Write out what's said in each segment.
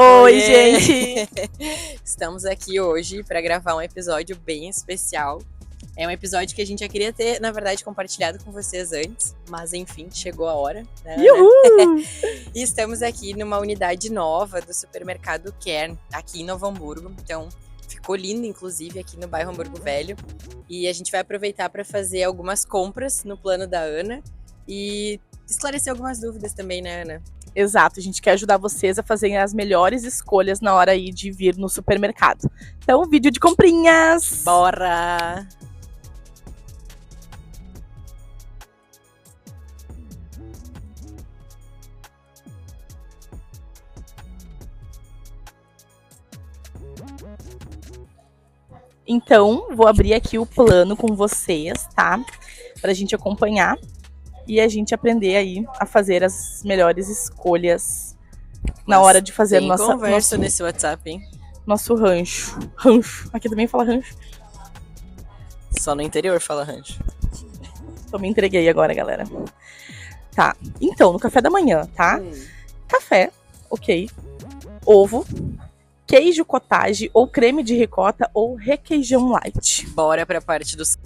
Oi, gente! Estamos aqui hoje para gravar um episódio bem especial. É um episódio que a gente já queria ter, na verdade, compartilhado com vocês antes, mas enfim, chegou a hora, né, Ana? Uhul! E estamos aqui numa unidade nova do supermercado Kern, aqui em Novo Hamburgo. Então, ficou lindo, inclusive, aqui no bairro Hamburgo Velho. E a gente vai aproveitar para fazer algumas compras no plano da Ana e esclarecer algumas dúvidas também, né, Ana? Exato, a gente quer ajudar vocês a fazerem as melhores escolhas na hora aí de vir no supermercado. Então, vídeo de comprinhas! Bora! Então, vou abrir aqui o plano com vocês, tá? Pra gente acompanhar e a gente aprender aí a fazer as melhores escolhas na hora de fazer Tem conversa nesse WhatsApp, hein? Nosso rancho. Rancho. Aqui também fala rancho. Só no interior fala rancho. Eu me entreguei agora, galera. Tá. Então, no café da manhã, tá? Café, ok. Ovo, queijo cottage ou creme de ricota ou requeijão light. Bora pra parte dos...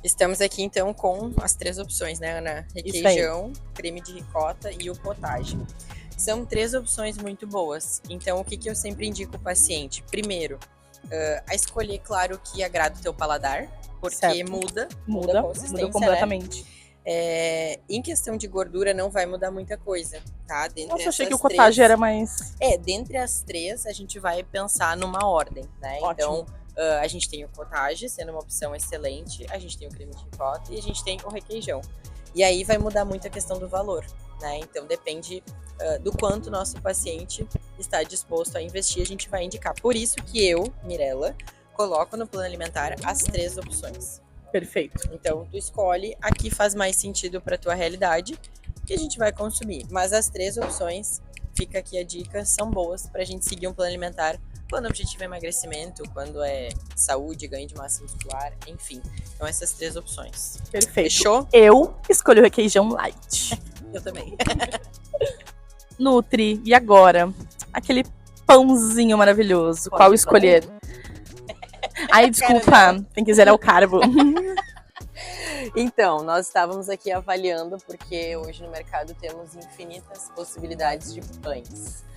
Estamos aqui então com as três opções, né, Ana? Requeijão, creme de ricota e o cottage. São três opções muito boas. Então, o que eu sempre indico o paciente? Primeiro, a escolher, claro, que agrada o teu paladar, porque certo. muda a consistência, muda completamente. Né? Em questão de gordura, não vai mudar muita coisa, tá? Nossa, eu achei que o cottage era mais... dentre as três, a gente vai pensar numa ordem, né? Ótimo. Então, a gente tem o cottage, sendo uma opção excelente, a gente tem o creme de ricota e a gente tem o requeijão. E aí vai mudar muito a questão do valor, né? Então, depende do quanto o nosso paciente está disposto a investir, a gente vai indicar. Por isso que eu, Mirella, coloco no plano alimentar as três opções. Perfeito. Então, tu escolhe a que faz mais sentido para tua realidade que a gente vai consumir. Mas as três opções, fica aqui a dica, são boas para a gente seguir um plano alimentar quando o objetivo é emagrecimento, quando é saúde, ganho de massa muscular, enfim. Então, essas três opções. Perfeito. Fechou? Eu escolhi o requeijão light. Eu também. Nutri, e agora? Aquele pãozinho maravilhoso. Qual escolher? Ai, desculpa. Quem quiser é o carbo. Então, nós estávamos aqui avaliando, porque hoje no mercado temos infinitas possibilidades de pães.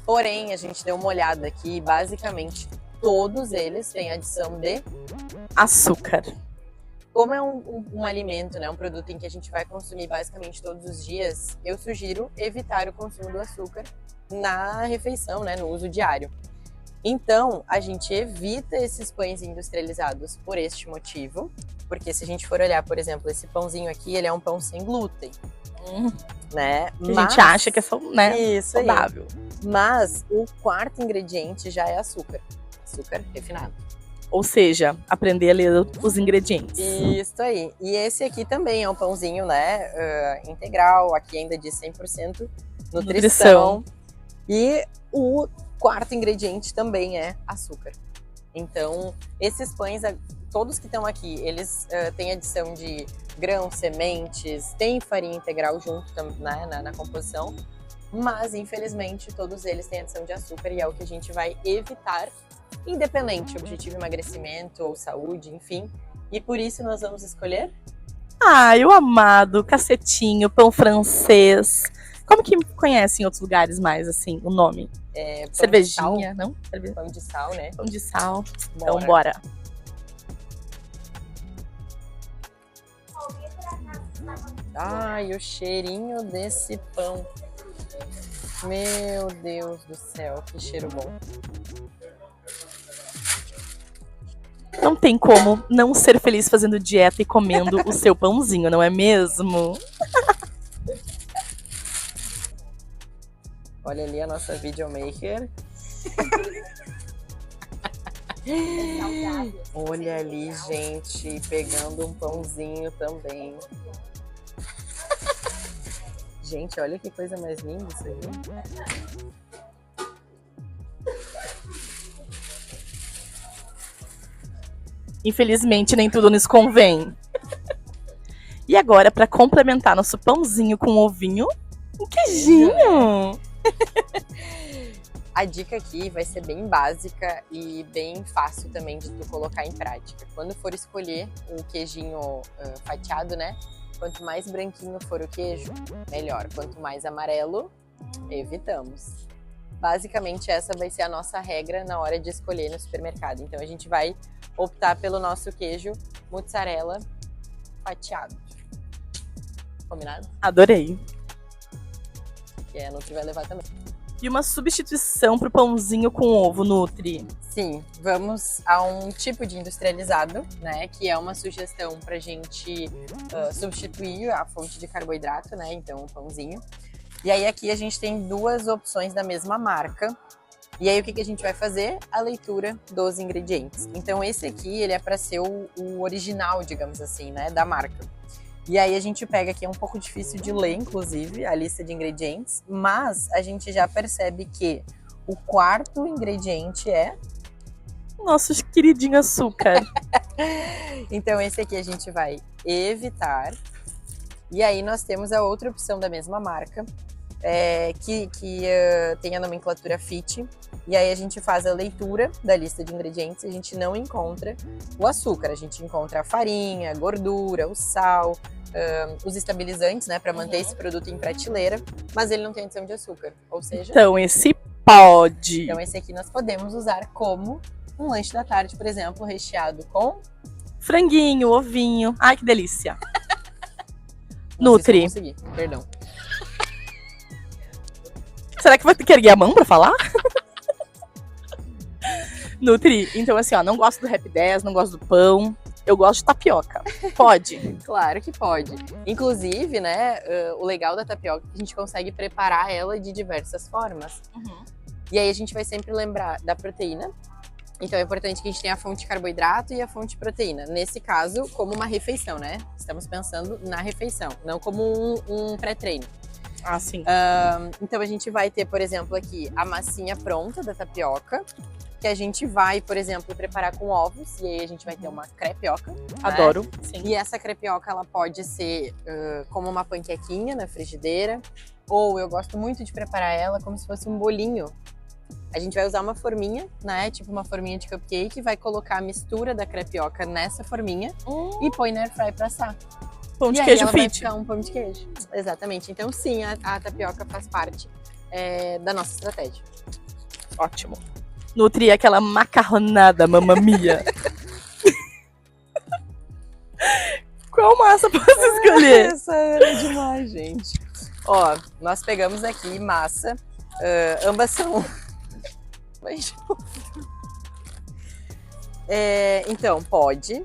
Porém, a gente deu uma olhada aqui e basicamente todos eles têm adição de açúcar. Como é um alimento, né, um produto em que a gente vai consumir basicamente todos os dias, eu sugiro evitar o consumo do açúcar na refeição, né, no uso diário. Então, a gente evita esses pães industrializados por este motivo, porque se a gente for olhar, por exemplo, esse pãozinho aqui, ele é um pão sem glúten, né? A gente acha que é só, né, isso saudável. Aí. Mas o quarto ingrediente já é açúcar refinado. Ou seja, aprender a ler os ingredientes. Isso aí. E esse aqui também é um pãozinho, né, integral, aqui ainda de 100% nutrição. E o quarto ingrediente também é açúcar. Então, esses pães, todos que estão aqui, eles têm adição de grãos, sementes, tem farinha integral junto, né, na composição, mas infelizmente todos eles têm adição de açúcar e é o que a gente vai evitar, independente, objetivo emagrecimento ou saúde, enfim. E por isso nós vamos escolher? O amado, cacetinho, pão francês. Como que conhece em outros lugares mais, assim, o nome? Cervejinha, não? Pão de sal, né? Pão de sal. Bora. Então, bora. Ai, o cheirinho desse pão. Meu Deus do céu, que cheiro bom. Não tem como não ser feliz fazendo dieta e comendo o seu pãozinho, não é mesmo? Olha ali a nossa videomaker. Olha ali, gente, pegando um pãozinho também. Gente, olha que coisa mais linda isso aqui. Infelizmente, nem tudo nos convém. E agora, para complementar nosso pãozinho com ovinho, um queijinho. A dica aqui vai ser bem básica e bem fácil também de tu colocar em prática. Quando for escolher o queijinho fatiado, né? Quanto mais branquinho for o queijo, melhor. Quanto mais amarelo, evitamos. Basicamente, essa vai ser a nossa regra na hora de escolher no supermercado. Então, a gente vai optar pelo nosso queijo mozzarella fatiado. Combinado? Adorei. E a Nutri vai levar também. E uma substituição pro pãozinho com ovo, Nutri? Sim, vamos a um tipo de industrializado, né? Que é uma sugestão pra gente substituir a fonte de carboidrato, né? Então, o pãozinho. E aí aqui a gente tem duas opções da mesma marca. E aí o que a gente vai fazer? A leitura dos ingredientes. Então esse aqui, ele é para ser o original, digamos assim, né, da marca. E aí a gente pega aqui, é um pouco difícil de ler, inclusive, a lista de ingredientes, mas a gente já percebe que o quarto ingrediente é... Nossos queridinho açúcar. Então esse aqui a gente vai evitar. E aí nós temos a outra opção da mesma marca, que tem a nomenclatura FIT. E aí a gente faz a leitura da lista de ingredientes e a gente não encontra o açúcar. A gente encontra a farinha, a gordura, o sal, os estabilizantes, né, para manter esse produto em prateleira, mas ele não tem adição de açúcar, ou seja... Então esse pode. Então esse aqui nós podemos usar como um lanche da tarde, por exemplo, recheado com... franguinho, ovinho. Ai, que delícia. Nutri. Nutri. Não consegui, perdão. Será que vai ter que erguer a mão pra falar? Nutri, então assim, ó, não gosto do Rap 10, não gosto do pão, eu gosto de tapioca. Pode? Claro que pode. Inclusive, né, o legal da tapioca é que a gente consegue preparar ela de diversas formas. Uhum. E aí a gente vai sempre lembrar da proteína. Então é importante que a gente tenha a fonte de carboidrato e a fonte de proteína. Nesse caso, como uma refeição, né? Estamos pensando na refeição, não como um pré-treino. Ah, sim. Então a gente vai ter, por exemplo, aqui a massinha pronta da tapioca, que a gente vai, por exemplo, preparar com ovos, e aí a gente vai ter uma crepioca. Adoro. Né? Sim. E essa crepioca, ela pode ser como uma panquequinha na frigideira, ou eu gosto muito de preparar ela como se fosse um bolinho. A gente vai usar uma forminha, né, tipo uma forminha de cupcake, vai colocar a mistura da crepioca nessa forminha e põe na airfry pra assar. Pão de e queijo aí ela vai fit. ficar um pão de queijo. Exatamente. Então sim, a tapioca faz parte da nossa estratégia. Ótimo. Nutri aquela macarronada, mamma mia. Qual massa posso escolher? Essa era demais, gente. Ó, nós pegamos aqui massa. Ambas são... então, pode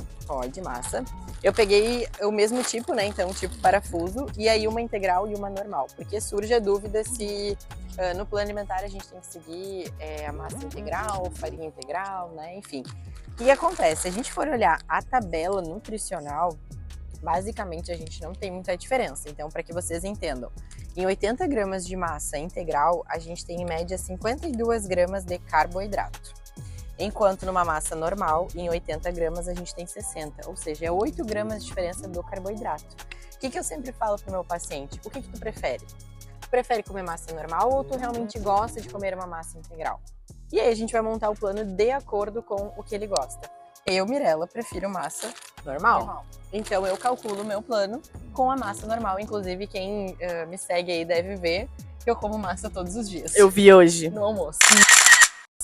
massa. Eu peguei o mesmo tipo, né? Então, tipo parafuso, e aí uma integral e uma normal. Porque surge a dúvida se no plano alimentar a gente tem que seguir a massa integral, farinha integral, né? Enfim. O que acontece? Se a gente for olhar a tabela nutricional, basicamente a gente não tem muita diferença. Então, para que vocês entendam, em 80 gramas de massa integral, a gente tem em média 52 gramas de carboidrato. Enquanto numa massa normal, em 80 gramas, a gente tem 60, ou seja, é 8 gramas de diferença do carboidrato. O que eu sempre falo pro meu paciente? O que tu prefere? Tu prefere comer massa normal ou tu realmente gosta de comer uma massa integral? E aí a gente vai montar o plano de acordo com o que ele gosta. Eu, Mirella, prefiro massa normal. Então eu calculo o meu plano com a massa normal. Inclusive quem me segue aí deve ver que eu como massa todos os dias. Eu vi hoje. No almoço.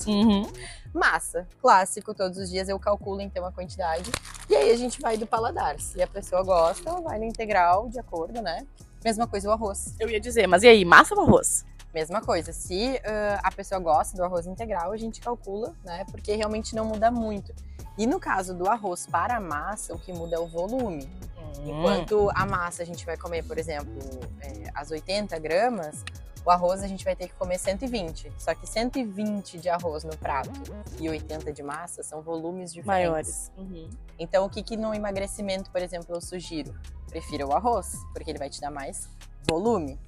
Uhum. Massa, clássico, todos os dias eu calculo então a quantidade. E aí a gente vai do paladar. Se a pessoa gosta, ela vai no integral, de acordo, né? Mesma coisa o arroz. Eu ia dizer, mas e aí, massa ou arroz? Mesma coisa, se a pessoa gosta do arroz integral, a gente calcula, né? Porque realmente não muda muito. E no caso do arroz para a massa, o que muda é o volume. Enquanto a massa a gente vai comer, por exemplo, as 80 gramas, o arroz a gente vai ter que comer 120. Só que 120 de arroz no prato e 80 de massa são volumes diferentes. Maiores. Uhum. Então, o que no emagrecimento, por exemplo, eu sugiro? Prefira o arroz, porque ele vai te dar mais volume.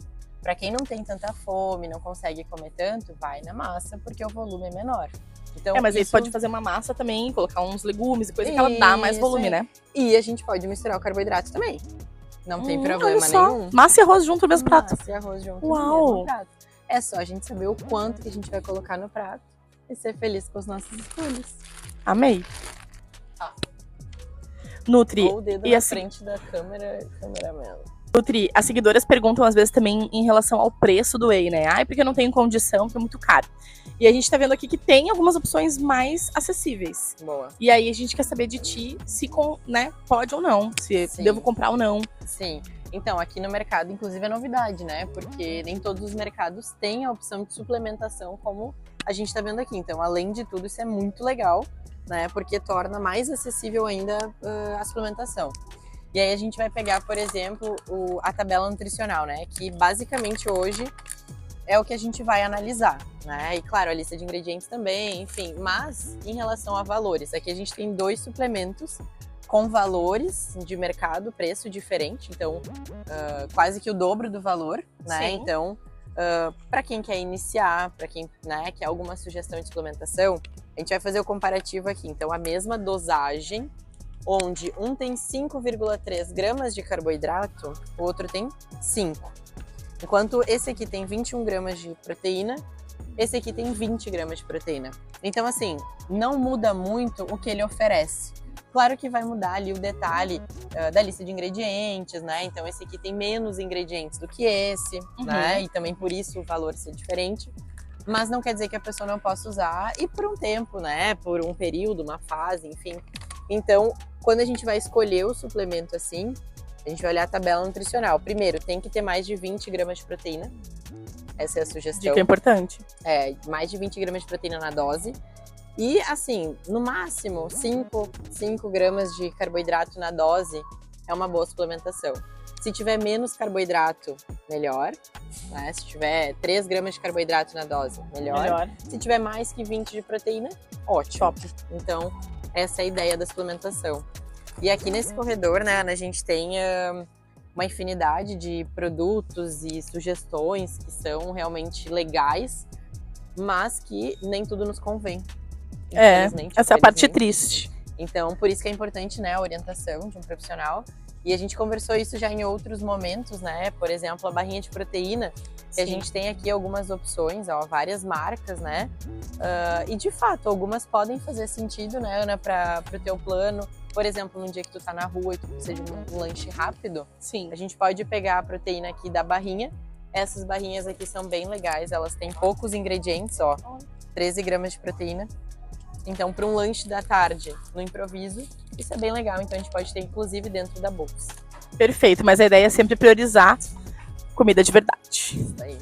Para quem não tem tanta fome, não consegue comer tanto, vai na massa, porque o volume é menor. Então, mas aí pode fazer uma massa também, colocar uns legumes e coisa que ela dá mais volume, né? E a gente pode misturar o carboidrato também. Não tem olha problema só. nenhum. Massa e arroz junto no mesmo prato. Massa e arroz junto Uau. no mesmo prato. É só a gente saber o quanto que a gente vai colocar no prato e ser feliz com as nossas escolhas. Amei. Ah. Nutri, Ou o dedo e na assim, frente da cameraman. Nutri, as seguidoras perguntam às vezes também em relação ao preço do whey, né? Ai, porque eu não tenho condição, porque é muito caro. E a gente tá vendo aqui que tem algumas opções mais acessíveis. Boa. E aí a gente quer saber de ti se né, pode ou não, se Sim. devo comprar ou não. Sim. Então, aqui no mercado, inclusive, é novidade, né? Porque nem todos os mercados têm a opção de suplementação como a gente tá vendo aqui. Então, além de tudo, isso é muito legal, né? Porque torna mais acessível ainda a suplementação. E aí a gente vai pegar, por exemplo, a tabela nutricional, né? Que basicamente hoje é o que a gente vai analisar, né? E claro, a lista de ingredientes também, enfim. Mas em relação a valores, aqui a gente tem 2 suplementos com valores de mercado, preço diferente, então quase que o dobro do valor, né? Sim. Então, para quem quer iniciar, para quem, né, quer alguma sugestão de suplementação, a gente vai fazer o comparativo aqui. Então, a mesma dosagem, onde um tem 5,3 gramas de carboidrato, o outro tem 5. Enquanto esse aqui tem 21 gramas de proteína, esse aqui tem 20 gramas de proteína. Então, assim, não muda muito o que ele oferece. Claro que vai mudar ali o detalhe da lista de ingredientes, né? Então, esse aqui tem menos ingredientes do que esse, né? E também por isso o valor ser diferente. Mas não quer dizer que a pessoa não possa usar e por um tempo, né? Por um período, uma fase, enfim. Então, quando a gente vai escolher o suplemento assim, a gente vai olhar a tabela nutricional. Primeiro, tem que ter mais de 20 gramas de proteína. Essa é a sugestão. Dica importante. Mais de 20 gramas de proteína na dose. E, assim, no máximo, 5 gramas de carboidrato na dose é uma boa suplementação. Se tiver menos carboidrato, melhor. Né? Se tiver 3 gramas de carboidrato na dose, melhor. Se tiver mais que 20 de proteína, ótimo. Top. Então, essa é a ideia da suplementação. E aqui nesse corredor, né, a gente tem uma infinidade de produtos e sugestões que são realmente legais, mas que nem tudo nos convém. Essa é a parte triste. Então, por isso que é importante, né, a orientação de um profissional. E a gente conversou isso já em outros momentos, né? Por exemplo, a barrinha de proteína, que a gente tem aqui algumas opções, várias marcas, né? E de fato, algumas podem fazer sentido, né, Ana, para o teu plano. Por exemplo, num dia que tu tá na rua e tu precisa de um lanche rápido, Sim. A gente pode pegar a proteína aqui da barrinha. Essas barrinhas aqui são bem legais, elas têm poucos ingredientes, 13 gramas de proteína. Então, para um lanche da tarde, no improviso, isso é bem legal. Então, a gente pode ter, inclusive, dentro da bolsa. Perfeito, mas a ideia é sempre priorizar comida de verdade. Isso aí.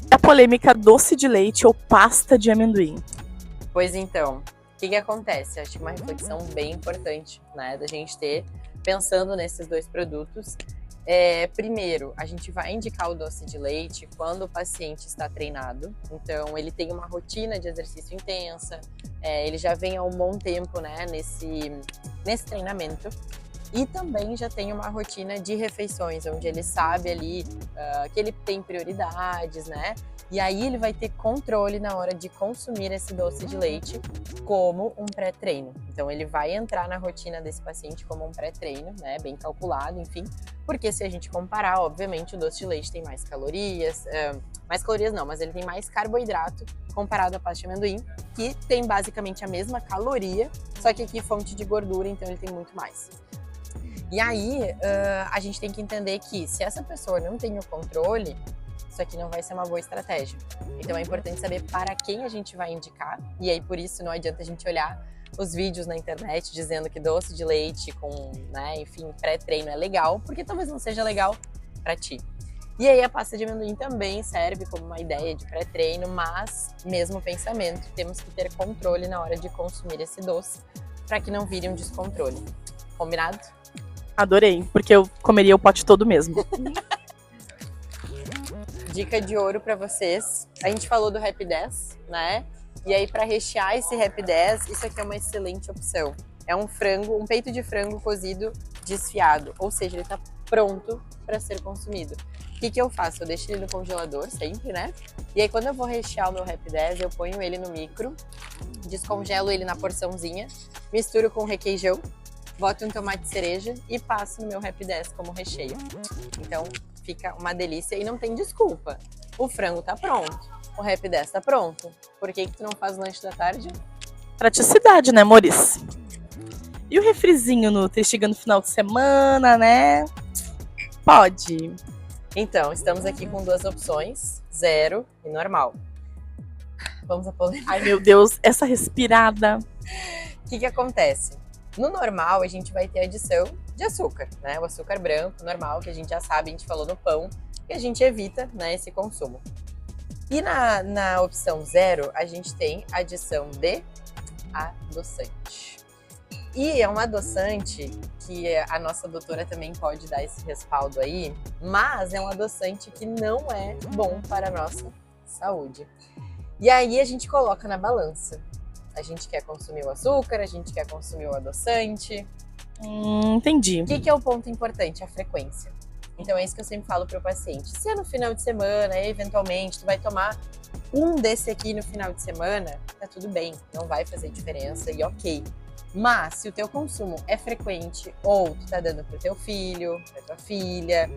A polêmica doce de leite ou pasta de amendoim? Pois então, o que acontece? Acho que uma reflexão bem importante, né, da gente ter, pensando nesses 2 produtos. Primeiro, a gente vai indicar o doce de leite quando o paciente está treinado. Então, ele tem uma rotina de exercício intensa, ele já vem há um bom tempo, né, nesse treinamento. E também já tem uma rotina de refeições, onde ele sabe ali que ele tem prioridades, né? E aí ele vai ter controle na hora de consumir esse doce de leite como um pré-treino. Então ele vai entrar na rotina desse paciente como um pré-treino, né? Bem calculado, enfim. Porque se a gente comparar, obviamente o doce de leite tem mais calorias, não, mas ele tem mais carboidrato comparado à pasta de amendoim, que tem basicamente a mesma caloria, só que aqui fonte de gordura, então ele tem muito mais. E aí, a gente tem que entender que se essa pessoa não tem o controle, isso aqui não vai ser uma boa estratégia. Então é importante saber para quem a gente vai indicar. E aí, por isso, não adianta a gente olhar os vídeos na internet dizendo que doce de leite com, né, enfim, pré-treino é legal, porque talvez não seja legal para ti. E aí a pasta de amendoim também serve como uma ideia de pré-treino, mas mesmo pensamento, temos que ter controle na hora de consumir esse doce para que não vire um descontrole. Combinado? Adorei, porque eu comeria o pote todo mesmo. Dica de ouro para vocês. A gente falou do Rap 10, né? E aí, para rechear esse Rap 10, isso aqui é uma excelente opção. É um peito de frango cozido desfiado, ou seja, ele está pronto para ser consumido. O que eu faço? Eu deixo ele no congelador sempre, né? E aí, quando eu vou rechear o meu Rap 10, eu ponho ele no micro, descongelo ele na porçãozinha, misturo com requeijão, boto um tomate cereja e passo no meu Happy 10 como recheio. Então fica uma delícia e não tem desculpa. O frango tá pronto, o Happy 10 tá pronto. Por que tu não faz lanche da tarde? Praticidade, né, Moris? E o refrizinho Nutri, chegando no final de semana, né? Pode. Então, estamos aqui com duas opções, zero e normal. Vamos a polêmica. Ai, meu Deus, essa respirada. O que acontece? No normal, a gente vai ter adição de açúcar, né? O açúcar branco, normal, que a gente já sabe, a gente falou no pão, e a gente evita, né, esse consumo. E na opção zero, a gente tem adição de adoçante. E é um adoçante que a nossa doutora também pode dar esse respaldo aí, mas é um adoçante que não é bom para a nossa saúde. E aí a gente coloca na balança. A gente quer consumir o açúcar, a gente quer consumir o adoçante. Entendi. O que é o ponto importante? A frequência. Então é isso que eu sempre falo para o paciente. Se é no final de semana, eventualmente, tu vai tomar um desse aqui no final de semana, tá tudo bem, não vai fazer diferença e ok. Mas se o teu consumo é frequente ou tu tá dando pro teu filho, pra tua filha,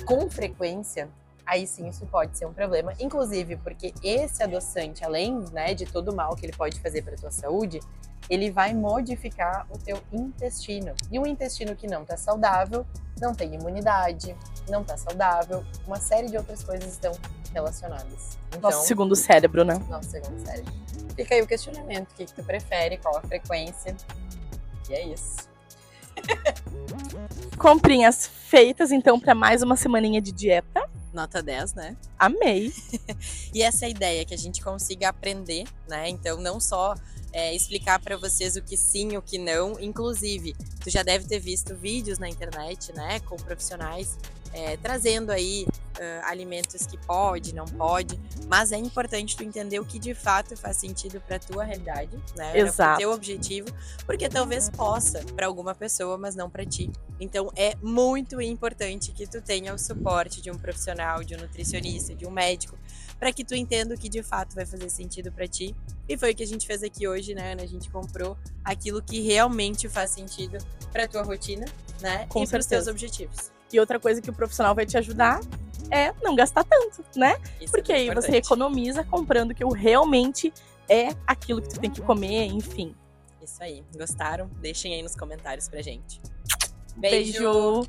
com frequência, aí sim isso pode ser um problema. Inclusive porque esse adoçante, além, né, de todo o mal que ele pode fazer pra tua saúde, ele vai modificar o teu intestino. E um intestino que não tá saudável, não tem imunidade, não tá saudável, uma série de outras coisas estão relacionadas. Então, Nosso segundo cérebro, né? nosso segundo cérebro. Fica aí o questionamento, o que tu prefere, qual a frequência, e é isso. Comprinhas feitas, então, para mais uma semaninha de dieta. Nota 10, né? Amei. E essa ideia que a gente consiga aprender, né? Então, não só explicar para vocês o que sim, o que não. Inclusive, tu já deve ter visto vídeos na internet, né? Com profissionais trazendo aí alimentos que pode, não pode. Mas é importante tu entender o que de fato faz sentido para tua realidade, né? Exato. Para o teu objetivo. Porque talvez possa para alguma pessoa, mas não para ti. Então, é muito importante que tu tenha o suporte de um profissional, de um nutricionista, de um médico, para que tu entenda o que de fato vai fazer sentido para ti. E foi o que a gente fez aqui hoje, né, Ana? A gente comprou aquilo que realmente faz sentido para tua rotina, né? Com e para os teus certeza. objetivos. E outra coisa que o profissional vai te ajudar é não gastar tanto, né? Isso Porque é aí muito você importante. economiza comprando o que realmente é aquilo que tu tem que comer, enfim. Isso aí. Gostaram? Deixem aí nos comentários pra gente. Beijo.